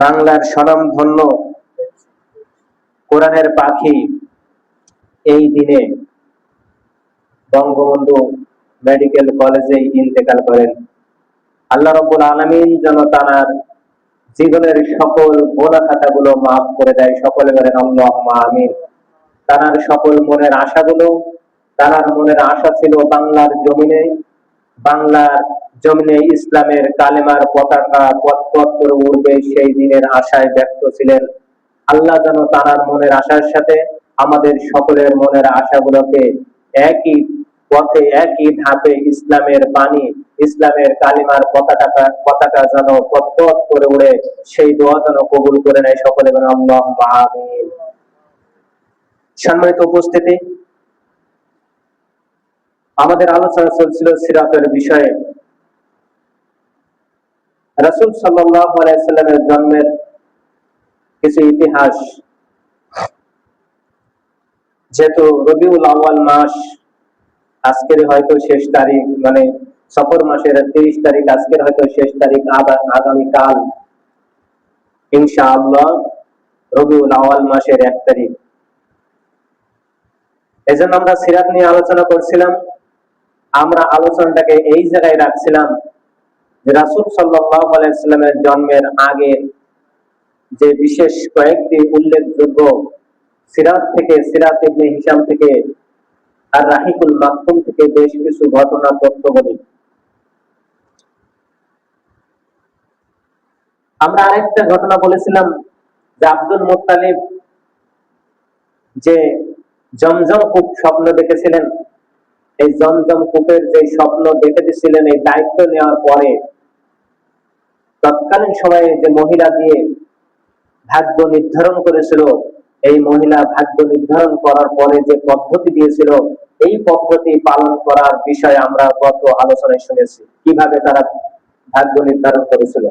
বাংলার স্বনামধন্য কোরআনের পাখি এই দিনে বঙ্গবন্ধু মেডিকেল কলেজে ইন্তেকাল করেন। আল্লাহ রাব্বুল আলামিন যেন তার জীবনের সকল গোনা খাতাগুলো মাফ করে দেয়। সকলে বলেন আল্লাহুম্মা আমিন। তার সকল মনের আশাগুলো, তার মনের আশা ছিল বাংলার জমিনে ইসলামের কালেমার পতাকা পথ করে উঠবে, সেই দিনের আশায় ব্যক্ত ছিলেন। আল্লাহ যেন তার মনের আশার সাথে আমাদের সকলের মনের আশাগুলোকে একই পথে একই ধাপে ইসলামের বাণী, ইসলামের কালিমার পতাকা যেন পথ করে উড়ে, সেই দোয়া যেন কবুল করে নেয়। সকলে বলেন আল্লাহুম্মা আমিন। সম্মানিত উপস্থিতি, আমাদের আলোচনা চলছিল সিরাতের বিষয়ে। রাসূল সাল্লাল্লাহু আলাইহি সাল্লামের জন্মের কিছু ইতিহাস। যেহেতু রবিউল আউয়াল মাস আজকের হয়তো শেষ তারিখ, মানে সফর মাসের 30 তারিখ, আজকের হয়তো শেষ তারিখ, আগামীকাল ইনশাআল্লাহ রবিউল আউয়াল মাসের 1 তারিখ। এজন্য আমরা সিরাত নিয়ে আলোচনা করছিলাম। আমরা আলোচনাটাকে এই জায়গায় রাখছিলাম যে রাসূল সাল্লাল্লাহু আলাইহি সাল্লামের জন্মের আগে যে বিশেষ কয়েকটি উল্লেখযোগ্য সিরাত থেকে, সিরাত ইবনে হিশাম থেকে আর রাহিকুল মাকতুম থেকে বেশ কিছু ঘটনা তথ্য বলি। আমরা আরেকটা ঘটনা বলেছিলাম যে আব্দুল মুত্তালিব যে জমজম কূপ স্বপ্ন দেখেছিলেন, এই জমজম কূপের যে স্বপ্ন দেখে দিয়েছিলেন, এই দায়িত্ব নেওয়ার পরে তৎকালীন সময়ে যে মহিলা দিয়ে ভাগ্য নির্ধারণ করেছিল, এই মহিলা ভাগ্য নির্ধারণ করার পরে যে পদ্ধতি দিয়েছিল, এই পদ্ধতি পালন করার বিষয়ে আমরা গত আলোচনায় শুনেছি কিভাবে তারা ভাগ্য নির্ধারণ করেছিল।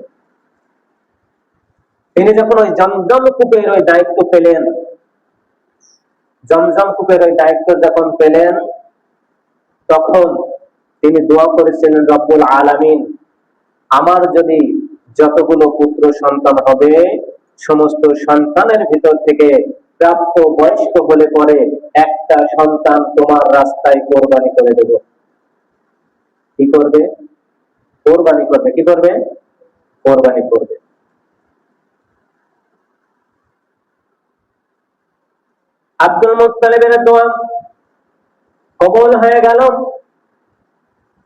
তিনি যখন ওই জমজম কূপের ওই দায়িত্ব পেলেন, জমজম কূপের ওই দায়িত্ব যখন পেলেন, তখন তিনি দোয়া করেছিলেন, রব্বুল আলামিন, আমার যদি যতগুলো পুত্র সন্তান হবে, সমস্ত সন্তানের ভিতর থেকে প্রাপ্ত বয়স্ক হলে পরে একটা সন্তান তোমার রাস্তায় কোরবানি করে দেব। কি করবে? কোরবানি করবে। কি করবে? কোরবানি করবে। আব্দুল মুত্তালিবের দোয়া কবুল হয়ে গেল।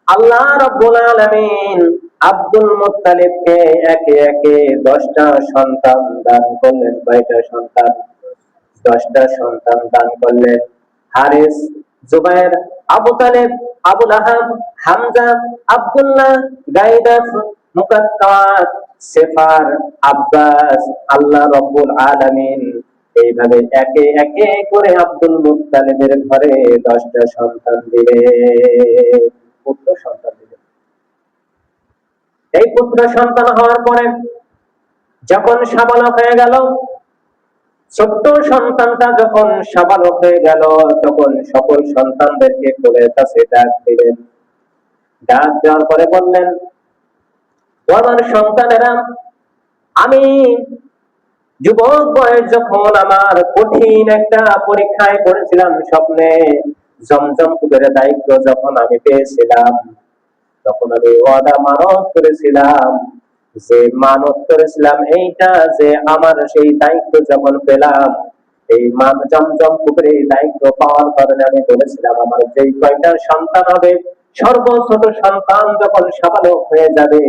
আল্লাহ রাব্বুল আলামিন আব্দুল মুত্তালিবকে একে একে 10টা সন্তান দান করলেন। 10টা সন্তান, 10টা সন্তান দান করলেন। হারিস, জুবাইর, আবু তালেব, আবু লাহাব, হামজা, আব্দুল্লাহ, গায়দাত, মুকাত্তাত, সেফার, আব্বাস। আল্লাহ রাব্বুল আলামিন এইভাবে একে একে করে আব্দুল মুত্তালিবের ঘরে 10টা সন্তান দিলেন, পুত্র সন্তান দিলেন। এই পুত্র সন্তান হওয়ার পরে যখন সাবালক হয়ে গেল, ছোট্ট সন্তানটা যখন সাবালক হয়ে গেল, তখন সকল সন্তানদেরকে কোলের কাছে ডাক দিলেন। ডাক দেওয়ার পরে বললেন, আমার সন্তানেরা, আমি যুবক বয়স যখন আমার কঠিন একটা পরীক্ষায় পড়েছিলাম, স্বপ্নে জমজম কূপের দায়িত্ব যখন আমি পেয়েছিলাম, তখন আমি ওয়াদা মানত করেছিলাম, এইটা যে আমার সেই দায়িত্ব যখন পেলাম, এই জমজম কূপের এই দায়িত্ব পাওয়ার কারণে আমি বলেছিলাম, আমার যেই কয়টা সন্তান হবে, সর্বছোট সন্তান যখন সাবালক হয়ে যাবে,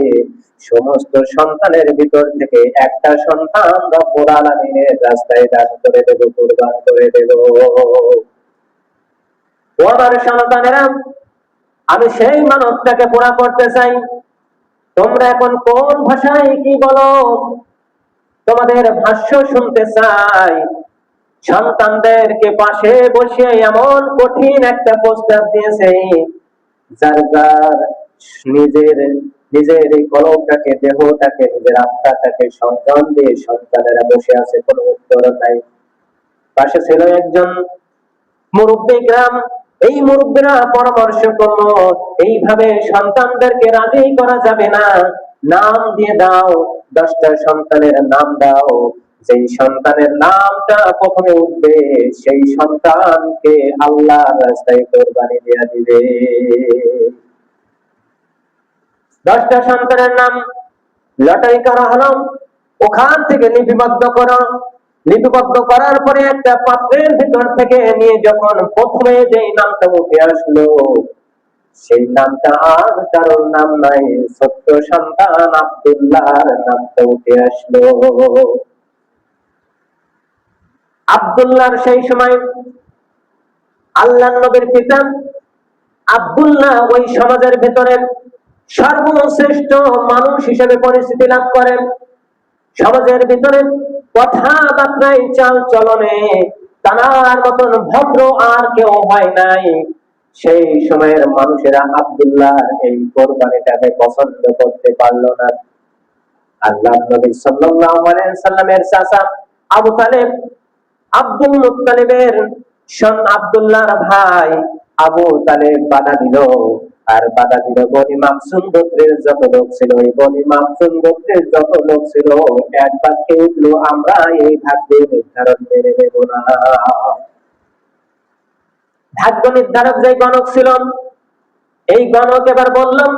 সমস্ত সন্তানের ভিতর থেকে একটা সন্তান রব্বুল আলামিনের রাস্তায় দান করে দেব, কুরবান করে দেব। ও আমার সন্তানেরা, আমি সেই মানবটাকে পুরা করতে চাই। তোমরা এখন কোন ভাষায় কি বলো, তোমাদের ভাষ্য শুনতে চাই। সন্তানদেরকে পাশে বসিয়ে এমন কঠিন একটা প্রস্তাব দিয়েছে, যার যার নিজের এই কলমটাকে, দেহটাকে, নিজের আত্মাটাকে সংযম দিয়ে সন্তানেরা বসে আছে, কোনো উত্তর নাই। পাশে ছিল একজন মুরব্বী গ্রাম। এই মুরব্বীরা পরামর্শ করলো, এইভাবে সন্তানদেরকে রাজি করা যাবে না, নাম দিয়ে দাও, 10টা সন্তানের নাম দাও, যেই সন্তানের নামটা প্রথমে উঠবে সেই সন্তানকে আল্লাহর রাস্তায় কোরবানি দিয়ে দিবে। 10টা সন্তানের নাম লটারি করা হলো, ওখান থেকে লিপিবদ্ধ করার পরে একটা পাত্রের ভিতর থেকে নিয়ে যখন প্রথমে যেই নামটা উঠে আসলো, সেই নামটা আর কারোর নাম নাই, ছোট্ট সন্তান আব্দুল্লাহর নামটা উঠে আসলো। আব্দুল্লাহর সেই সময় আল্লাহর নবীর পিতা আব্দুল্লাহ ওই সমাজের ভেতরে সর্বশ্রেষ্ঠ মানুষ হিসেবে পরিচিতি লাভ করেন। সমাজের ভিতরে কথাবার্তায়, চাল চলনে তার মতন ভদ্র আর কেউ হয় নাই। সেই সময়ের মানুষেরা আব্দুল্লাহর এই কোরবানিটাকে পছন্দ করতে পারল না। আল্লাহ নবী সাল্লাল্লাহু আলাইহি সাল্লামের চাচা আবু তালেব, আব্দুল মুত্তালিবের সন আব্দুল্লাহর ভাই আবু তালেব বাধা দিল। আর বাধা দিল বনি মাকসুম গোত্রের যত লোক ছিল, এই বনি মাকসুম গোত্রের যত লোক ছিল এক বাক্যে উঠলো, আমরা এই ভাগ্য নির্ধারণ মেনে নেব না। ভাগ্য নির্ধারক যে গণক ছিল, এই গণক এবার বললাম,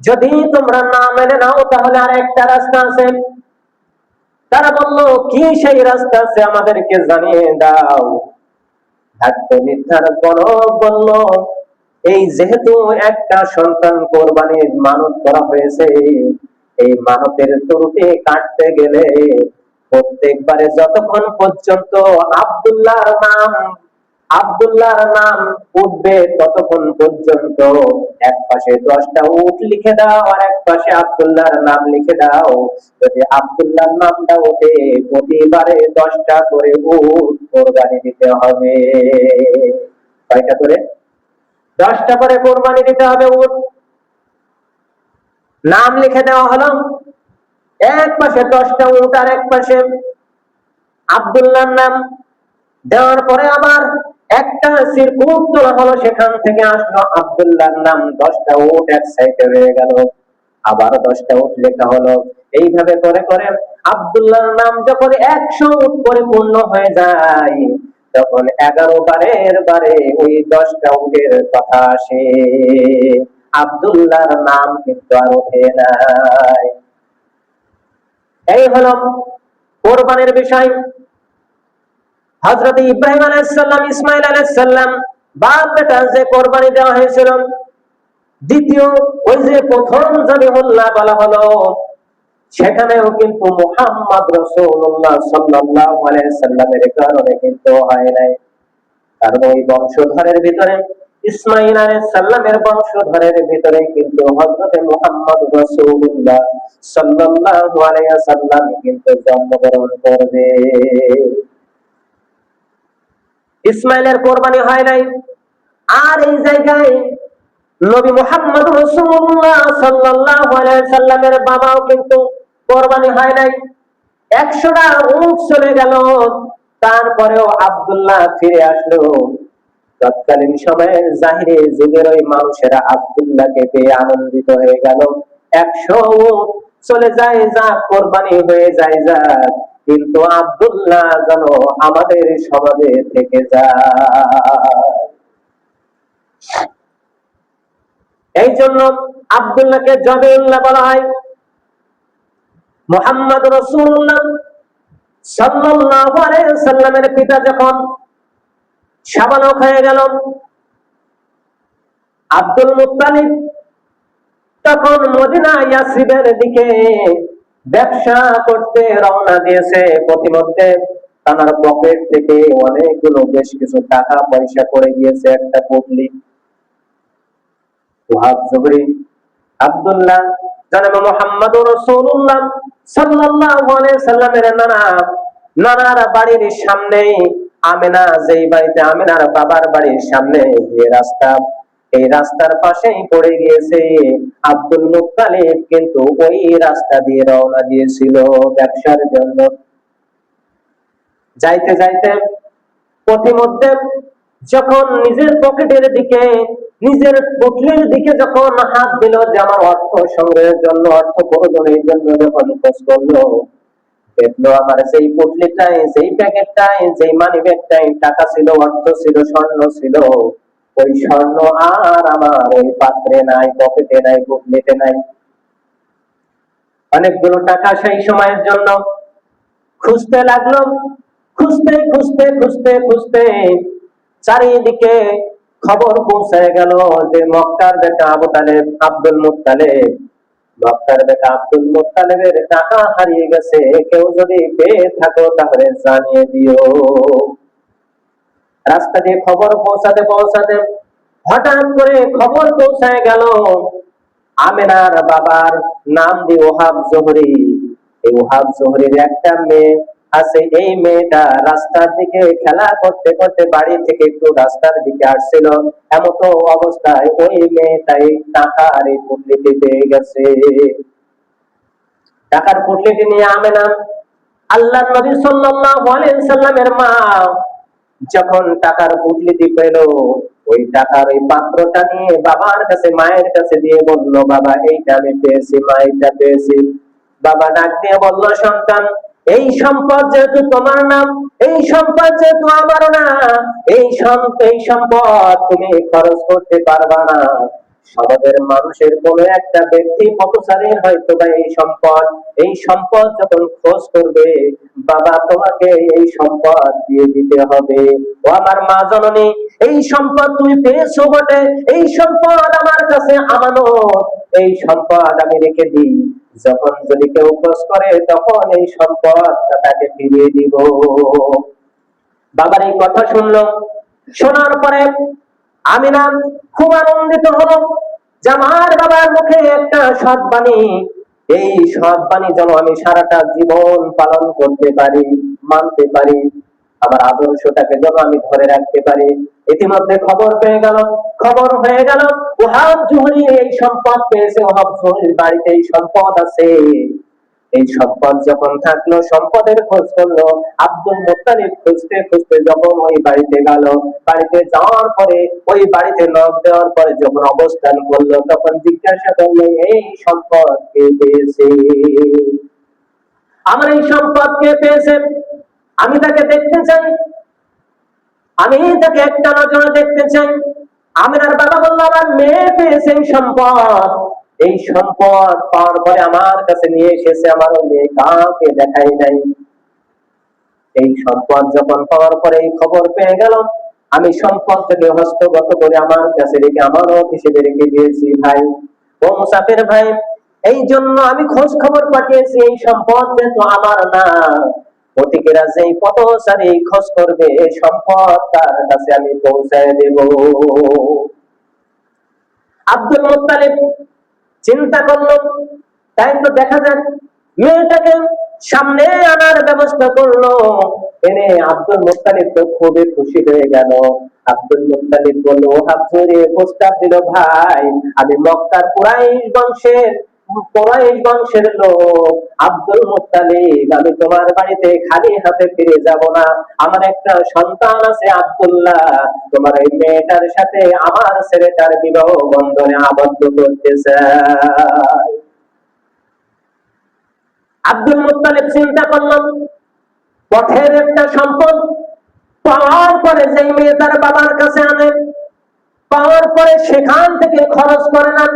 যদি তোমরা না মেনে নাও তাহলে আর একটা রাস্তা আছে। তারা বলল, কি সেই রাস্তা আছে, আমাদেরকে জানিয়ে দাও। ভাগ্য নির্ধারক গণক বলল, এই যেহেতু একটা সন্তান কোরবানির মানত করা হয়েছে, এই মানতের ত্রুটি কাটতে গেলে প্রত্যেকবারে যতক্ষণ পর্যন্ত আব্দুল্লাহর নাম উঠবে ততক্ষণ পর্যন্ত এক পাশে 10টা উট লিখে দাও আর এক পাশে আব্দুল্লাহর নাম লিখে দাও। যদি আব্দুল্লাহর নামটা ওঠে প্রতিবারে 10টা করে উট কোরবানি দিতে হবে। কয়টা করে? 10টা করে কোরবানি দিতে হবে উট। নাম লিখে দেওয়া হলো, এক পাশে 10টা উট আর এক পাশে আব্দুল্লাহর নাম। দেওয়ার পরে আবার একটা সিরকুট তোলা হলো, সেখান থেকে আসলো আব্দুল্লাহর নাম। 10টা উট এক সাইডে হয়ে গেল, আবার 10টা উট লেখা হলো। এইভাবে করে করে আব্দুল্লাহর নাম যখন 100 উট পরিপূর্ণ হয়ে যায়, তখন 11 বারের বারে ওই 10টা উটের কথা আসে, আব্দুল্লাহর নাম কিন্তু আর ওঠে নাই। এই হলো কোরবানির বিষয়। হযরত ইব্রাহিম আলাইহিস সালাম, ইসমাঈল আলাইহিস সালাম বাপ বেটা যে কোরবানি দেওয়া হয়েছিল, দ্বিতীয় ওই যে প্রথম যাবিহুল্লাহ বলা হলো, সেখানেও কিন্তু মুহাম্মদ রাসূলুল্লাহ সাল্লাল্লাহু আলাইহি সাল্লামের কারণে কিন্তু হয় নাই। কারণ ওই বংশধরের ভিতরে, ইসমাঈল আলাইহিস সালামের বংশধরের ভিতরে কিন্তু হযরত মুহাম্মদ রাসূলুল্লাহ সাল্লাল্লাহু আলাইহি সাল্লাম কিন্তু জন্মগ্রহণ করবে। ইসমাইলের কোরবানি হয় নাই। আর এই জায়গায় নবী মুহাম্মদ রাসূলুল্লাহ সাল্লাল্লাহু আলাইহি সাল্লামের বাবাও কিন্তু কোরবানি হয় নাই। 100টা উট চলে গেল, তারপরেও আব্দুল্লাহ ফিরে আসলো। তৎকালীন সময়ের জাহিরি যুগের ওই মানুষেরা আব্দুল্লাহকে পেয়ে আনন্দিত হয়ে গেল। 100 উট চলে যায়, যা কোরবানি হয়ে যায় যা, কিন্তু আব্দুল্লাহ যেন আমাদের সমাজে থেকে যায়। এই জন্য আব্দুল্লাহকে জবিউল্লাহ বলা হয়। মুহাম্মদ রাসূলুল্লাহ সাল্লাল্লাহু আলাইহি সাল্লামের পিতা যখন শাবালক হয়ে গেল, আব্দুল মুত্তালিব তখন মদিনা ইয়াসরিবের দিকে ব্যবসা করতে রওনা দিয়েছে। প্রতিমধ্যে তার পকেট থেকে অনেকগুলো বেশ কিছু টাকা পয়সা করে গিয়েছে একটা পুটলি। ওয়াহাব জুহরি আব্দুল্লাহ জনাব মুহাম্মদ রাসূলুল্লাহ সাল্লাল্লাহু আলাইহি সাল্লামের নানার বাড়ির সামনে, আমিনা যেই বাড়িতে আমিনার বাবার বাড়ির সামনে যে রাস্তা, এই রাস্তার পাশেই পড়ে গিয়েছে। আব্দুল মুত্তালিব কিন্তু ওই রাস্তা দিয়ে রওনা দিয়েছিল ব্যবসার জন্য। যাইতে যাইতে পথিমধ্যে যখন নিজের পকেটের দিকে নিজের পুটলির দিকে যখন হাত দিল যে আমার অর্থ সংগ্রহের জন্য, অর্থ প্রয়োজনের জন্য যখন খোঁজ করলো, দেখলো আমার সেই পুটলিটাই, সেই প্যাকেটটাই, সেই মানি ব্যাগটাই টাকা ছিল, অর্থ ছিল, স্বর্ণ ছিল। ওই স্বর্ণ আর আমার ওই পাত্রে নাই, পকেটে নাই, পুটলিতে নাই। অনেকগুলো টাকা সেই সময়ের জন্য খুঁজতে লাগলো। খুঁজতে খুঁজতে খুঁজতে খুঁজতে চারিদিকে খবর পৌঁছায় গেল যে মক্কার বেটা আবু তালেব, আব্দুল মুত্তালিব, মক্কার বেটা আব্দুল মুত্তালিবের টাকা হারিয়ে গেছে। কেউ যদি পেয়ে থাকো তাহলে জানিয়ে দিও। রাস্তা দিয়ে খবর পৌঁছাতে পৌঁছাতে হঠাৎ করে খবর পৌঁছায় গেল আমেনার বাবার নাম দিয়ে ওহাব জোহরি। এই ওহাব জোহরির একটা মেয়ে আছে। এই মেয়েটা রাস্তার দিকে খেলা করতে করতে বাড়ি থেকে একটু রাস্তার দিকে আসছিল, এমত অবস্থায় ওই মেয়েটাই টাকার এই পুটলিটি পেয়ে গেছে। টাকার পুটলিটি নিয়ে আমেনা, আল্লাহর নবী সাল্লাল্লাহু আলাইহি সাল্লামের মা, যখন টাকার পুটলিটি পেল, ওই টাকার ওই পাত্রটা নিয়ে বাবার কাছে, মায়ের কাছে দিয়ে বলল, বাবা এইটা আমি পেয়েছি, মা এইটা পেয়েছি। বাবা ডাক দিয়ে বলল, সন্তান, এই সম্পদ যেহেতু তোমার নাম, এই সম্পদ যেহেতু আমার না, এই সম্পদ তুমি খরচ করতে পারবা না। সমাজের মানুষের কোন একটা ব্যক্তি পথচারীর হয়তো বা এই সম্পদ যখন খোঁজ করবে, বাবা তোমাকে এই সম্পদ দিয়ে দিতে হবে। ও আমার মা জননী, এই সম্পদ তুমি পেয়েছো বটে, এই সম্পদ আমার কাছে আমানত, এই সম্পদ আমি রেখে দিই, যখন যদি কেউ খোঁজ করে তখন এই সম্পদ তাকে ফিরিয়ে দিব। বাবার এই কথা শুনলো, শোনার পরে আমিনা খুব আনন্দিত হলো যে আমার বাবার মুখে একটা সৎ বাণী, এই সৎ বাণী যেন আমি সারাটা জীবন পালন করতে পারি, মানতে পারি, আমার আদর্শটাকে যেন আমি ধরে রাখতে পারি। ইতিমধ্যে খবর পেয়ে গেল, খবর হয়ে গেল ওহাব জোহরি এই সম্পদ পেয়েছে, ওহাব জোহরির বাড়িতে এই সম্পদ আছে। এই সম্পদ যখন থাকলো, সম্পদের খোঁজ করলো আব্দুল মুত্তালিব। খুঁজতে খুঁজতে যখন ওই বাড়িতে গেল, বাড়িতে যাওয়ার পরে ওই বাড়িতে নখ দেওয়ার পরে যখন অবস্থান করলো, তখন জিজ্ঞাসা করলো, এই সম্পদ কে পেয়েছে? আমার এই সম্পদ কে পেয়েছে? আমি তাকে দেখতে চাই, আমি তাকে একটা নজরে দেখতে চাই। আমিনার বাবা বলল, আমার মেয়ে পেয়েছে এই সম্পদ, এই সম্পদ পাওয়ার পরে আমার কাছে নিয়ে এসেছে, আমার মেয়ে কাউকে দেখাই নাই। এই সম্পদ যখন পাওয়ার পরে, এই খবর পেয়ে গেল, আমি সম্পদটাকে হস্তগত করে আমার কাছে রেখে, আমারও হিসেবে রেখে দিয়েছি। ভাই ও মুসাফির ভাই, এই জন্য আমি খোঁজ খবর পাঠিয়েছি, এই সম্পদ যেহেতু আমার না, প্রতীকেরা যেই পথচারী খোঁজ করবে, সম্পদ তার কাছে আমি পৌঁছায় দেব। আব্দুল মুত্তালিব চিন্তা করলো, তাই তো দেখা যাক, মেয়েটাকে সামনে আনার ব্যবস্থা করলো। এনে আব্দুল মুত্তালিব তো খুবই খুশি হয়ে গেল। আব্দুল মুত্তালিব বলল, ওহাব জোহরি প্রস্তাব দিল, ভাই আমি মক্কার কুরাইশ বংশের লোক আব্দুল মুত্তালিব, আমি তোমার বাড়িতে খালি হাতে ফিরে যাব না। আমার একটা সন্তান আছে আব্দুল্লাহ, তোমার এই মেয়েটার সাথে আমার ছেলেটার বিবাহ বন্ধনে আবদ্ধ করতে চাই। আব্দুল মুত্তালিব চিন্তা করলাম, পথের একটা সম্পদ পাওয়ার পরে যেই মেয়ে তার বাবার কাছে আনে, পাওয়ার পরে সেখান থেকে খরচ করে না,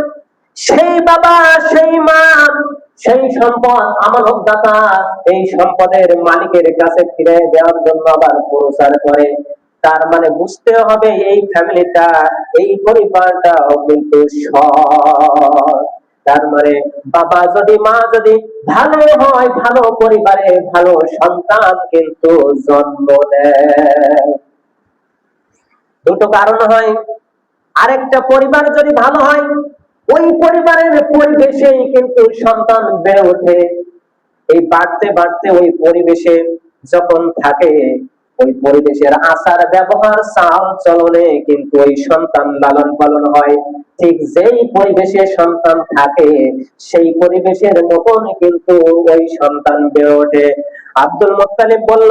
সেই বাবা, সেই মা, সেই সম্পদ আমানতদাতা, এই সম্পদের মালিকের কাছে ফিরে দেওয়ার জন্য আবার প্রচার করে। তার মানে বুঝতে হবে এই ফ্যামিলিটা, এই পরিবারটাও কিন্তু সৎ। তার মানে বাবা যদি, মা যদি ভালো হয়, ভালো পরিবারে ভালো সন্তান কিন্তু জন্ম নেয়। দুটো কারণ হয়, আরেকটা পরিবার যদি ভালো হয়, ওই পরিবারের পরিবেশেই কিন্তু সন্তান বেড়ে ওঠে। এই বাড়তে বাড়তে ওই পরিবেশে যখন থাকে, ওই পরিবেশের আচার ব্যবহার চাল চলনে কিন্তু ওই সন্তান লালন পালন হয়। ঠিক যেই পরিবেশে সন্তান থাকে সেই পরিবেশের মতন কিন্তু ওই সন্তান বেড়ে ওঠে। আব্দুল মুত্তালিব বলল,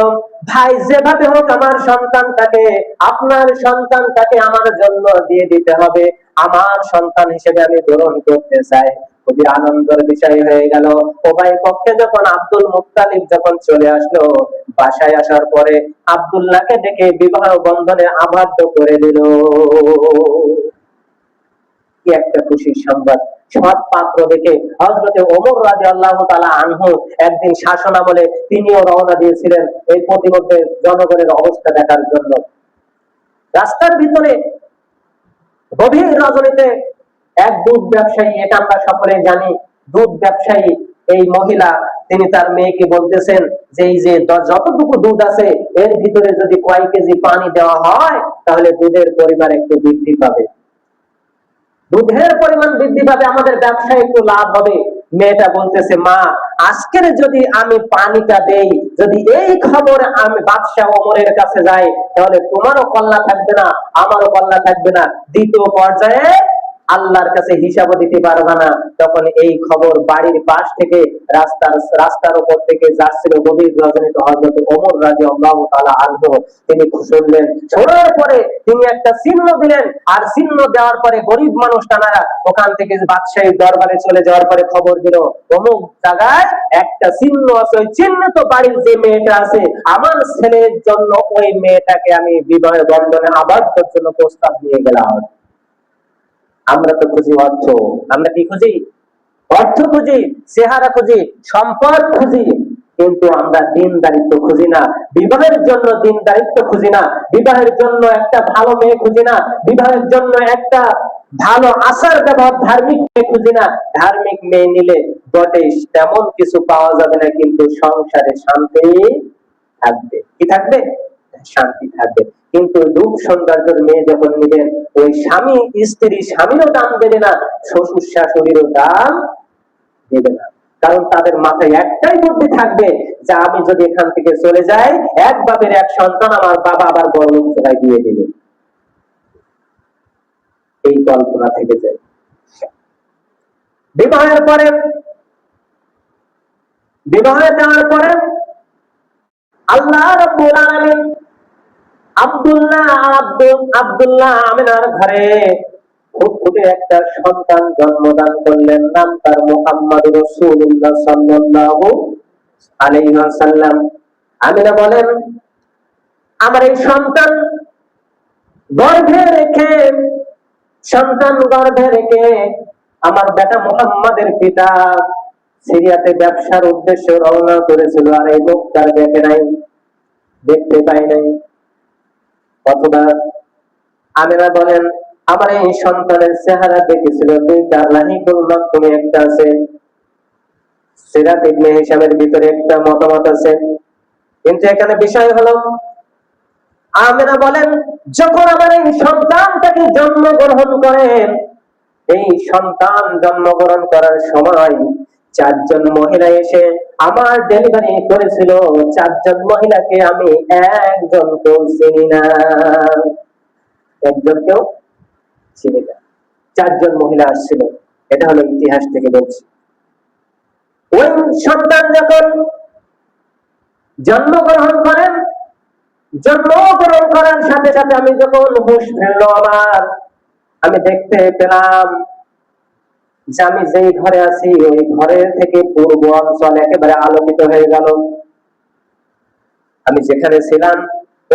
ভাই যেভাবে হোক আমার সন্তানটাকে, আপনার সন্তানটাকে আমার জন্য দিয়ে দিতে হবে, আমার সন্তান হিসেবে আমি গ্রহণ করতে চাই। খুবই আনন্দের বিষয় হয়ে গেল। উভয় পক্ষে যখন আব্দুল মুত্তালিব যখন চলে আসলো, বাসায় আসার পরে আব্দুল্লাহকে ডেকে বিবাহ বন্ধনে আবদ্ধ করে দিল। কি একটা খুশির সংবাদ! সৎ পাত্র দেখে হযরতে ওমর রাদিয়াল্লাহু তাআলা আনহু একদিন শাসনামলে তিনিও রওনা দিয়েছিলেন এই প্রতিমধ্যে জনগণের অবস্থা দেখার জন্য। রাস্তার ভিতরে গভীর রজনীতে এক দুধ ব্যবসায়ী, এটা আমরা সকলে জানি, দুধ ব্যবসায়ী এই মহিলা তিনি তার মেয়েকে বলতেছেন যে এই যে যতটুকু দুধ আছে এর ভিতরে যদি কয়েক কেজি পানি দেওয়া হয় তাহলে দুধের পরিমাণ একটু বৃদ্ধি পাবে, দুধের পরিমাণ বৃদ্ধি পাবে, আমাদের ব্যবসায় একটু লাভ হবে। মেয়েটা বলতেছে, মা আজকের যদি আমি পানিটা দেই, যদি এই খবর আমি বাদশাহ ওমরের কাছে যাই তাহলে তোমারও কল্যাণ থাকবে না, আমারও কল্যাণ থাকবে না, দ্বিতীয় পর্যায়ে আল্লাহর কাছে হিসাবও দিতে পারবে না। তখন এই খবর বাড়ির পাশ থেকে রাস্তার উপর থেকে যাচ্ছিল গভীর রজনীতে হযরত ওমর রাদিয়াল্লাহু তাআলা আনহু, তিনি শুনলেন। শোনার পরে তিনি একটা চিহ্ন দিলেন, আর চিহ্ন দেওয়ার পরে গরিব মানুষ তারা ওখান থেকে বাদশাহীর দরবারে চলে যাওয়ার পরে খবর দিল অমুক জায়গায় একটা চিহ্ন আছে, ওই চিহ্নিত বাড়ির যে মেয়েটা আছে আমার ছেলের জন্য ওই মেয়েটাকে আমি বিবাহ বন্ধনে আবদ্ধর জন্য প্রস্তাব দিয়ে গেলাম। আমরা তো খুঁজি অর্থ, আমরা কি খুঁজি? অর্থ খুঁজি, চেহারা খুঁজি, সম্পদ খুঁজি, কিন্তু আমরা দিনদারিত্ব খুঁজি না। বিবাহের জন্য দিনদারিত্ব খুঁজি না, বিবাহের জন্য একটা ভালো মেয়ে খুঁজি না, বিবাহের জন্য একটা ভালো আচার ব্যবহার ধার্মিক মেয়ে খুঁজি না। ধার্মিক মেয়ে নিলে বটে তেমন কিছু পাওয়া যাবে না, কিন্তু সংসারে শান্তি থাকবে। কি থাকবে? শান্তি থাকবে। কিন্তু রূপ সৌন্দর্যের মেয়ে যখন নিবেন, ওই স্বামী স্ত্রী স্বামীরও দাম দেবে না, শ্বশুর শাশুড়িরও দাম দেবে না। কারণ তাদের মাথায় একটাই বুদ্ধি থাকবে যে আমি যদি এখান থেকে চলে যাই, এক বাপের এক সন্তান আমার বাবা আবার বড় লোক জায়গায় দিয়ে দেবে, এই কল্পনা থেকে যায়। বিবাহের পরে, বিবাহে দেওয়ার পরে আল্লাহ রাব্বুল আলামিন আব্দুল্লাহ আমিনার ঘরে ফুটফুটে একটা সন্তান জন্মদান করলেন। নাম তার মুহাম্মদ রাসূলুল্লাহ সাল্লাল্লাহু আলাইহি ওয়াসাল্লাম। আমিনা বলেন, আমার এই সন্তান গর্ভে রেখে আমার বেটা মুহাম্মাদের পিতা সিরিয়াতে ব্যবসার উদ্দেশ্যে রওনা করেছিল, আর এই লোক তার দেখে নাই, দেখতে পাই নাই। অথবা আমিনা বলেন, আমার এই সন্তানের চেহারা দেখেছিল দুইটা, লাহিকুল মাকতুমে একটা আছে, সিরাত ইবনে হিশামের ভিতরে একটা মতামত আছে। কিন্তু এখানে বিষয় হলো, আমিনা বলেন যখন আমার এই সন্তানটাকে জন্মগ্রহণ করেন, এই সন্তান জন্মগ্রহণ করার সময় চারজন মহিলা এসে আমার ডেলিভারি করেছিল। চারজন মহিলাকে আমি একজনকেও চিনি না, একজনকেও চিনি না। চারজন মহিলা আসছিল, এটা হলো ইতিহাস থেকে বলছি। ওই সন্তান যখন জন্মগ্রহণ করেন, জন্মগ্রহণ করার সাথে সাথে আমি যখন হুঁশ ফিরল আমার, আমি দেখতে পেলাম যে আমি যেই ঘরে আছি ওই ঘরের থেকে পূর্ব অঞ্চল একেবারে আলোকিত হয়ে গেল। আমি যেখানে ছিলাম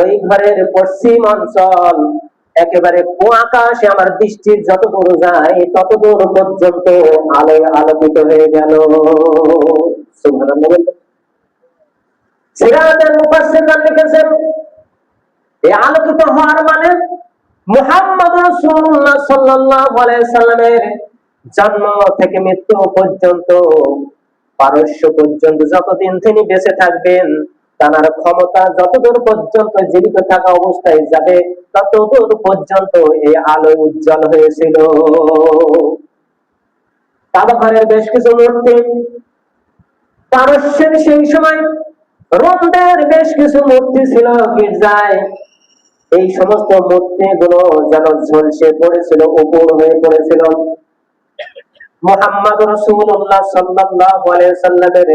ওই ঘরের পশ্চিম অঞ্চল একেবারে আকাশে আমার দৃষ্টির যত দূর যায় তত দূর পর্যন্ত আলোয় আলোকিত হয়ে গেল। সুবহানাল্লাহ। সিরাতের মুফাসসিররা লিখেছেন, এই আলোকিত হওয়ার মানে মুহাম্মদ রাসূলুল্লাহ সাল্লাল্লাহু আলাইহি সাল্লামের জন্ম থেকে মৃত্যু পর্যন্ত, পারস্য পর্যন্ত যতদিন তিনি বেঁচে থাকবেন, তার ক্ষমতা যতদূর পর্যন্ত জীবিত থাকা অবস্থায় যাবে ততদূর পর্যন্ত এই আলো উজ্জ্বল হয়েছিল। কাবা ঘরের বেশ কিছু মূর্তি পারস্যের সেই সময় রোমদের বেশ কিছু মূর্তি ছিল গির্জায়। এই সমস্ত মূর্তি গুলো যেন ঝলসে পড়েছিল, উপর হয়ে পড়েছিল। মুহাম্মদ রাসূলুল্লাহ সাল্লাল্লাহু আলাইহি সাল্লামের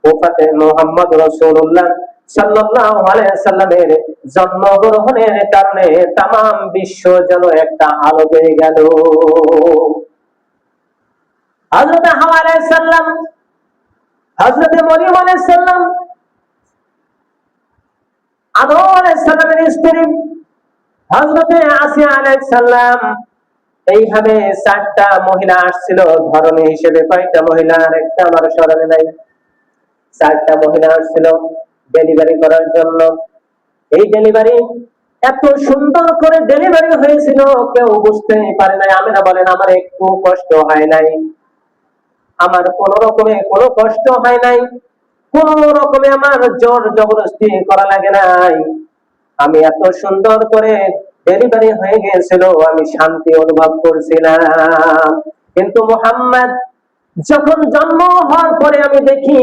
ওফাতে মুহাম্মদ রাসূলুল্লাহ সাল্লাল্লাহু আলাইহি সাল্লামের জন্মগ্রহণের কারণে তামাম বিশ্ব যেন একটা আলো পেয়ে গেল। হযরত হাওয়া আলাইহিস সালাম, হযরত মরিয়ম আলাইহিস সালাম, আদম আলাইহিস সালামের স্ত্রী হযরত আসিয়া আলাইহিস সালাম, এইভাবে 4টা মহিলা আসছিল ধরনী হিসেবে। কয়টা মহিলা একটা আমার স্মরণে নাই। 4টা মহিলা আসছিল ডেলিভারি করার জন্য। এই ডেলিভারি এত সুন্দর করে ডেলিভারি হয়েছিল, কেউ বুঝতেই পারে নাই। আমিনা বলেন, আমার একটু কষ্ট হয় নাই, আমার কোন রকমে কোনো কষ্ট হয় নাই, কোন রকমে আমার জোর জবরদস্তি করা লাগে নাই। আমি এত সুন্দর করে ডেলিভারি হয়ে গিয়েছিল, আমি শান্তি অনুভব করছিলাম। কিন্তু মুহাম্মদ যখন জন্ম হওয়ার পরে আমি দেখি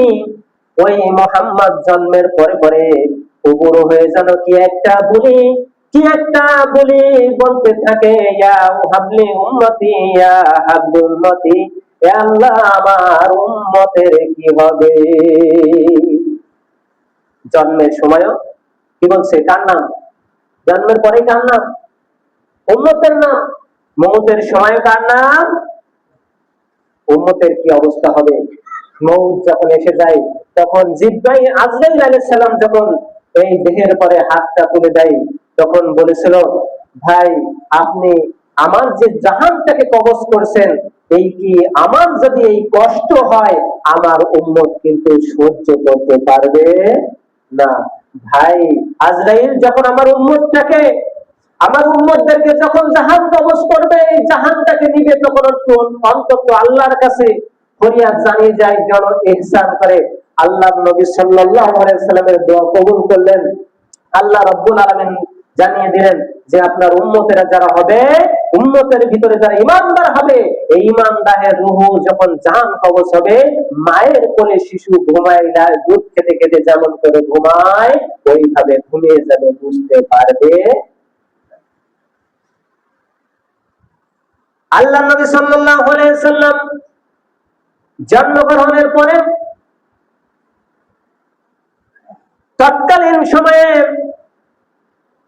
ওই মুহাম্মদ জন্মের পরে পরে উবুড় হয়ে যেন কি একটা বলি বলতে থাকে, ইয়া হাবলি উম্মতি, ইয়া হাবলি উম্মতি, হে আল্লাহ আমার উম্মতের কি হবে। জন্মের সময়ও কি বলছে, কার নাম? জন্মের পরে কার নাম? উম্মতের নাম। মৌতের সময় কার নাম? উম্মতের কি অবস্থা হবে। মৌত যখন এসে যায়, তখন জিবরাইল আজরাইল আলাইহিস সালাম যখন এই দেহের পরে হাতটা তুলে দেয়, তখন বলেছিল, ভাই আপনি আমার যে জাহানটাকে কবজ করছেন, এই কি আমার যদি এই কষ্ট হয়, আমার উম্মত কিন্তু সহ্য করতে পারবে না। ভাই আজরাইল যখন আমার উম্মতদেরকে যখন জাহান কবজ করবে, এই জাহানটাকে নিবে, তখন অন্তত আল্লাহর কাছে ফরিয়াদ জানিয়ে যায়, যেন ইহসান করে। আল্লাহর নবী সাল্লাল্লাহু আলাইহি সাল্লামের দোয়া কবুল করলেন। আল্লাহ রাব্বুল আলামিন জানিয়ে দিলেন যে আপনার উম্মতেরা যারা হবে, উম্মতের ভিতরে যারা ঈমানদার হবে, এই ঈমানদারের রূহ যখন জান কবজ হবে, মায়ের কোলে শিশু ঘুমায় না, দুধ খেতে খেতে যেমন করে ঘুমায়, ওইভাবে ঘুমিয়ে যাবে, বুঝতে পারবে। আল্লাহ নবী সাল্লাল্লাহু আলাইহি সাল্লাম জন্মগ্রহণের পরে তৎকালীন সময়ে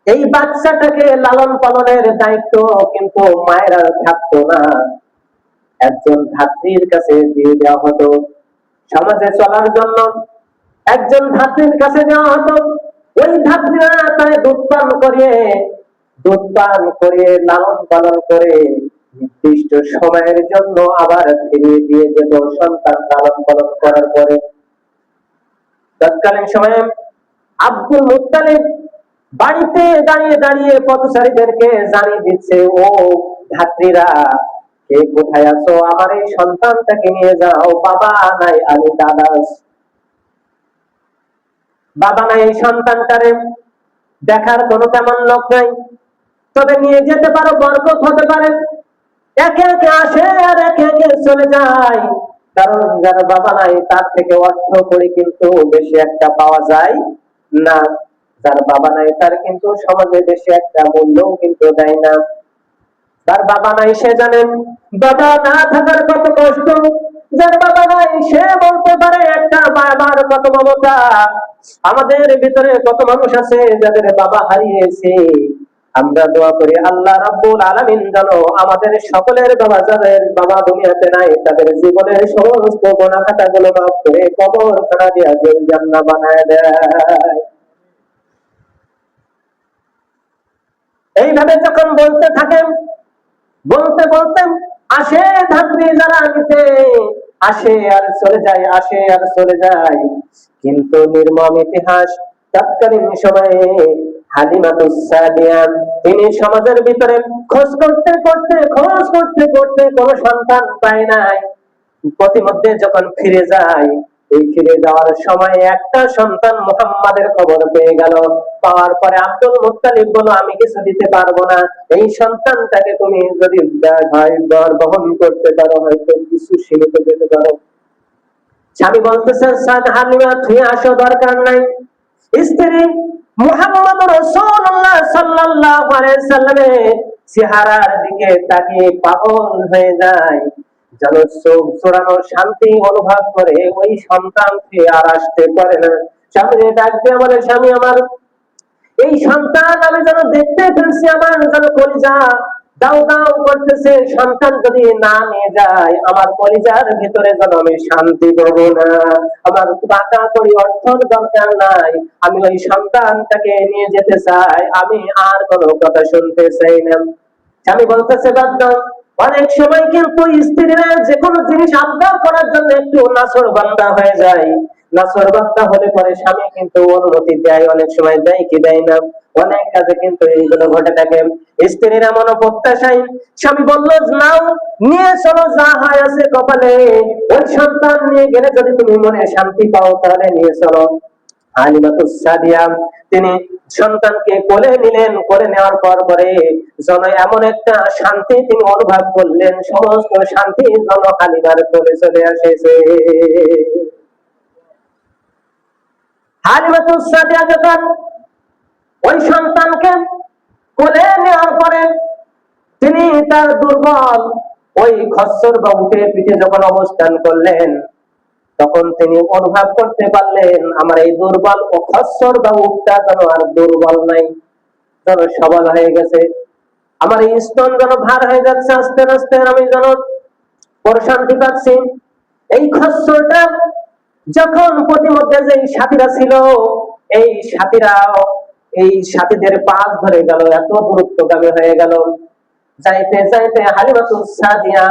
এই বাচ্চাটাকে লালন পালনের দায়িত্ব কিন্তু মায়েরা থাকতো না, একজন ধাত্রীর কাছে দিয়ে দেওয়া হতো। সমাজে চলার জন্য একজন ধাত্রীর কাছে দেওয়া হতো। ওই ধাত্রীরা তাকে দুধ পান করিয়ে লালন পালন করে নির্দিষ্ট সময়ের জন্য আবার ফিরিয়ে দিয়ে যেত সন্তান লালন পালন করার পরে। তৎকালীন সময়ে আব্দুল মুত্তালিব বাড়িতে দাঁড়িয়ে দাঁড়িয়ে পথচারীদেরকে জানিয়ে দিচ্ছে, ও ধাত্রীরা, কে কোথায় আছো, আমার এই সন্তানটাকে নিয়ে যাও। বাবা নাই, আমি দাদা। বাবা নাই, এই সন্তানটারে দেখার কোনো তেমন লোক নাই, তবে নিয়ে যেতে পারো, বরকত হতে পারে। একে একে আসে আর একে একে চলে যায়। কারণ যার বাবা নাই, তার থেকে অর্থ করে কিন্তু বেশি একটা পাওয়া যায় না। যার বাবা নাই, তার কিন্তু সমাজে বেশি একটা মূল্যও কিন্তু দেয় না। যার বাবা নাই, সে জানেন বাবা না থাকার কত কষ্ট। যার বাবা নাই, সে বলতে পারে একটা বাবার কত মমতা। আমাদের ভিতরে কত মানুষ আছে যাদের বাবা হারিয়েছে। আমরা দোয়া করি আল্লাহ রাব্বুল আলামিন যেন আমাদের সকলের বাবা, যাদের বাবা দুনিয়াতে নাই, তাদের জীবনের সমস্ত গুনাহ খাতাগুলো মাফ করে কবরখানা দিয়া জান্নাত বানায় দেয়। এইভাবে যখন বলতে থাকেন, বলতে বলতে আসে ধাত্রী যারা নিতে, আসে আর চলে যায়, আসে আর চলে যায়। কিন্তু নির্মম ইতিহাস, তৎকালীন সময়ে হালিমাতুস সাদিয়া, তিনি সমাজের ভিতরে খোঁজ করতে করতে কোনো সন্তান পায় নাই। প্রতিমধ্যে যখন ফিরে যায়, এই ফিরে যাওয়ার সময় একটা সন্তান মুহাম্মাদের খবর পেয়ে গেল। পাওয়ার পরে আব্দুল মুত্তালিব বলল, আমি কিছু দিতে পারবো না, এই সন্তানটাকে তুমি যদি বহন করতে পারো, হয়তো কিছু সীমিত দিতে পারো। স্বামী বলতেছেন হালিমা তুই আসো, দরকার নাই। স্ত্রী মুহাম্মদ রাসূলুল্লাহ সাল্লাল্লাহু আলাইহি সাল্লামের চেহারার দিকে তাকিয়ে পাগল হয়ে যায়, যেন চোখ জোড়ানো শান্তি অনুভব করে। ওই সন্তানকে আর আসতে পারে না। স্বামী ডাক দিয়ে বলে, স্বামী আমার এই সন্তান আমি যেন দেখতে ফেলছি, আমার যেন কলিজা দাউ দাউ করতেছে। সন্তান যদি না নিয়ে যায় আমার কলিজার ভিতরে যেন আমি শান্তি পাবো না। আমার টাকা করি অর্থর দরকার নাই, আমি ওই সন্তানটাকে নিয়ে যেতে চাই, আমি আর কোনো কথা শুনতে চাই না। স্বামী বলতেছে বাদ দাও। অনেক সময় কিন্তু স্ত্রীরা যে কোনো জিনিস আবদার করার জন্য একটু নাছোড়বান্দা হয়ে যায়। নাছোড়বান্দা হলে পরে স্বামী কিন্তু অনুমতি দেয়, অনেক সময় দেয় কি দেয় না। অনেক কাজে কিন্তু এইগুলো ঘটে থাকে। স্ত্রীরা মনোপ্রত্যাশায়, স্বামী বলল নাও, নিয়ে চলো, যা হয় আছে কপালে। ওই সন্তান নিয়ে গেলে যদি তুমি মনে শান্তি পাও তাহলে নিয়ে চলো। হালিমাতুস সাদিয়া তিনি সন্তানকে কোলে নিলেন। কোলে নেওয়ার পরে যেন এমন একটা শান্তি তিনি অনুভব করলেন, সমস্ত শান্তি যেন হালিমার কোলে চলে এসেছে। হালিমাতুস সাদিয়া যখন ওই সন্তানকে কোলে নেওয়ার পরে তিনি তার দুর্বল ওই খচ্চর বা উটের পিঠে যখন অবস্থান করলেন, তখন তিনি অনুভব করতে পারলেন আমার এই দুর্বল ও খচ্চর বা উটটা যেন আর দুর্বল নাই, যেন সবল হয়ে গেছে। আমার এই স্তন যেন ভার হয়ে যাচ্ছে আস্তে আস্তে, আমি যেন প্রশান্তি পাচ্ছি। এই খচ্চরটা যখন প্রতিমধ্যে যে সাথীরা ছিল, এই সাথীরা এই সাথীদের পাশ ধরে গেল, এত দূরত্বগামী হয়ে গেল। যাইতে যাইতে হালিমাতুস সাদিয়া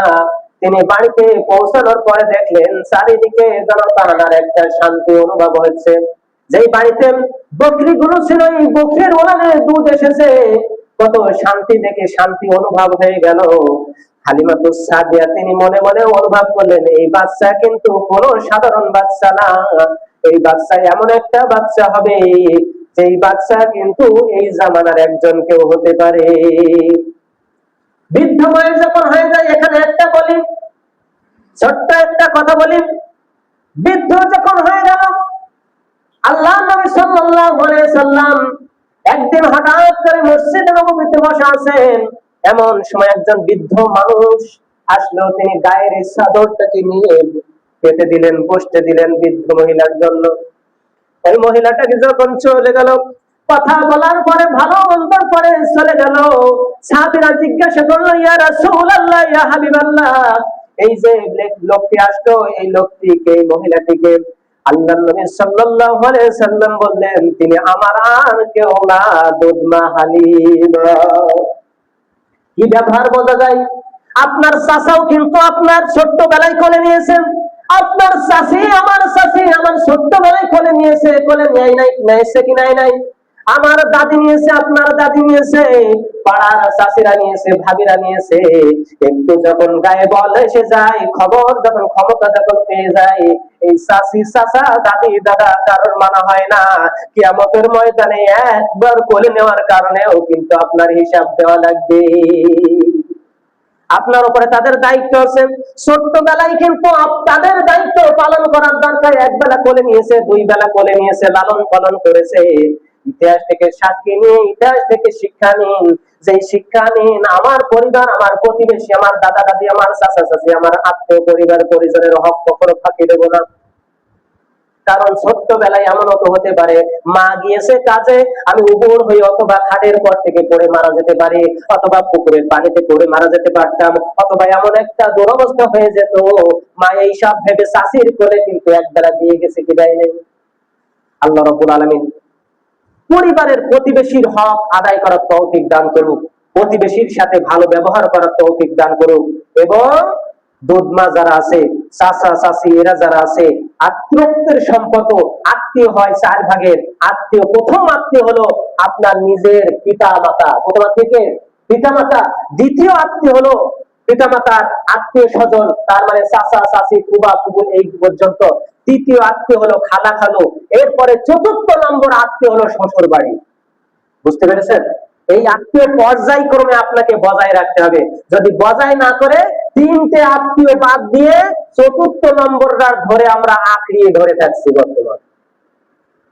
তিনি বাড়িতে পৌঁছানোর পরে দেখলেন চারিদিকে যেন তার একটা শান্তি অনুভব হচ্ছে। যেই বাড়িতে বকরিগুলো ছিল, এই বকরির ওলানে দুধ এসেছে, কত শান্তি দেখে শান্তি অনুভব হয়ে গেল। হালিমাতুস সাদিয়া তিনি মনে মনে অনুভব করলেন এই বাচ্চা কিন্তু কোনো সাধারণ বাচ্চা না, এই বাচ্চা এমন একটা বাচ্চা হবে যেই বাচ্চা কিন্তু এই জামানার একজন কেউ হতে পারে। বৃদ্ধ বয়স যখন হয়ে যায়, এখানে একটা বলি, ছোট্ট একটা কথা বলি। বৃদ্ধ যখন হয়ে গেল, আল্লাহ নবী সাল্লাল্লাহু আলাইহি সাল্লাম একদিন হঠাৎ করে মসজিদে নববীতে বসে আছেন, এমন সময় একজন বৃদ্ধ মানুষ আসলো। তিনি গায়ের চাদরটাকে নিয়ে পেতে দিলেন, বসতে দিলেন বৃদ্ধ মহিলার জন্য। ওই মহিলাটাকে যখন চলে গেল, কথা বলার পরে ভালো মন্দর পরে চলে গেল, সাহাবীরা জিজ্ঞাসা করলো ইয়া রাসূলুল্লাহ, ইয়া হাবিবাল্লাহ, এই যে লোকটি আসলো, এই লোকটিকে, এই মহিলাটিকে? আল্লাহর নবী সাল্লাল্লাহু আলাইহি সাল্লাম বললেন তিনি আমার আর কেউ না, দুধমা হালিমা। কি ব্যবহার বোঝা যায়? আপনার চাচাও কিন্তু আপনার ছোট্টবেলায় কোলে নিয়েছেন, আপনার চাচি আমার ছোট্টবেলায় কোলে নিয়েছে, কোলে নিয়েছে কি নাই? আমার দাদি নিয়েছে, আপনার দাদি নিয়েছে, পাড়ার চাচিরা নিয়েছে, ভাবিরা নিয়েছে। কিন্তু যখন গায়ে বল এসে যায়, খবর যখন ক্ষমতা যখন পেয়ে যায়, এই চাচি চাচা দাদি দাদা কারোর মানা হয় না। কিয়ামতের ময়দানে একবার কোলে নেওয়ার কারণেও কিন্তু আপনার হিসাব দেওয়া লাগবে। আপনার উপরে তাদের দায়িত্ব আছে। ছোট্টবেলায় কিন্তু তাদের দায়িত্ব পালন করার দরকার। এক বেলা কোলে নিয়েছে, দুই বেলা কোলে নিয়েছে, লালন পালন করেছে। ইতিহাস থেকে সাক্ষী নিয়ে, ইতিহাস থেকে শিক্ষা নিন। যে শিক্ষা নিন, আমার পরিবার, আমার প্রতিবেশী, আমার দাদা দাদি, আমার চাচা চাচি, আমার আত্মীয় পরিবার পরিজনের হক কখনো ফাঁকি দেব না। কারণ ছোট্টবেলায় এমন হতে পারে মা গিয়েছে কাজে, আমি উবুর হয়ে অথবা খাটের পর থেকে পড়ে মারা যেতে পারি, অথবা পুকুরের পানিতে পড়ে মারা যেতে পারতাম, অথবা এমন একটা দুরবস্থা হয়ে যেত, মা এই সব ভেবে চাষির কোলে কিন্তু একবেলা দিয়ে গেছে কি দেয় নেই। আল্লাহ রাব্বুল আলামিন পরিবারের প্রতিবেশীর হক আদায় করার তৌফিক দান করুক, প্রতিবেশীর সাথে ভালো ব্যবহার করার তৌফিক দান করুক। এবং দুধমা যারা আছে, চাচা চাচি, এরা যারা আছে, আত্মীয়ত্বের সম্পর্ক, আত্মীয় হয় চার ভাগের। আত্মীয়, প্রথম আত্মীয় হলো আপনার নিজের পিতা মাতা, প্রথম থেকে পিতা মাতা। দ্বিতীয় আত্মীয় হলো পিতা মাতার আত্মীয় স্বজন, তার মানে চাচা চাচি, ফুবা ফুবু, এই পর্যন্ত। তৃতীয় আত্মীয় হলো খালা খালু। এরপরে চতুর্থ নম্বর আত্মীয় হলো শ্বশুর বাড়ি। বুঝতে পেরেছেন? এই আত্মীয় পর্যায়ক্রমে আপনাকে বজায় রাখতে হবে। যদি বজায় না করে তিনটে আত্মীয় বাদ দিয়ে চতুর্থ নম্বরটা ধরে আমরা আঁকড়িয়ে ধরে থাকছি বর্তমান।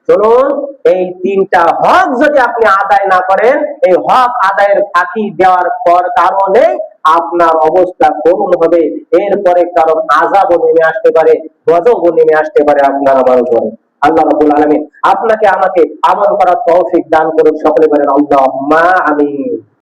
শুনুন, এই তিনটা হক যদি আপনি আদায় না করেন, এই হক আদায়ের ফাঁকি দেওয়ার পর কারণে আপনার অবস্থা করুণ হবে। এরপরে কারণ আযাবও নেমে আসতে পারে, গজবও নেমে আসতে পারে আপনার আমার উপরে। আল্লাহ রাব্বুল আলামিন আপনাকে আমাকে আমল করার তৌফিক দান করুন। সকলে বলেন আল্লাহুম্মা আমিন।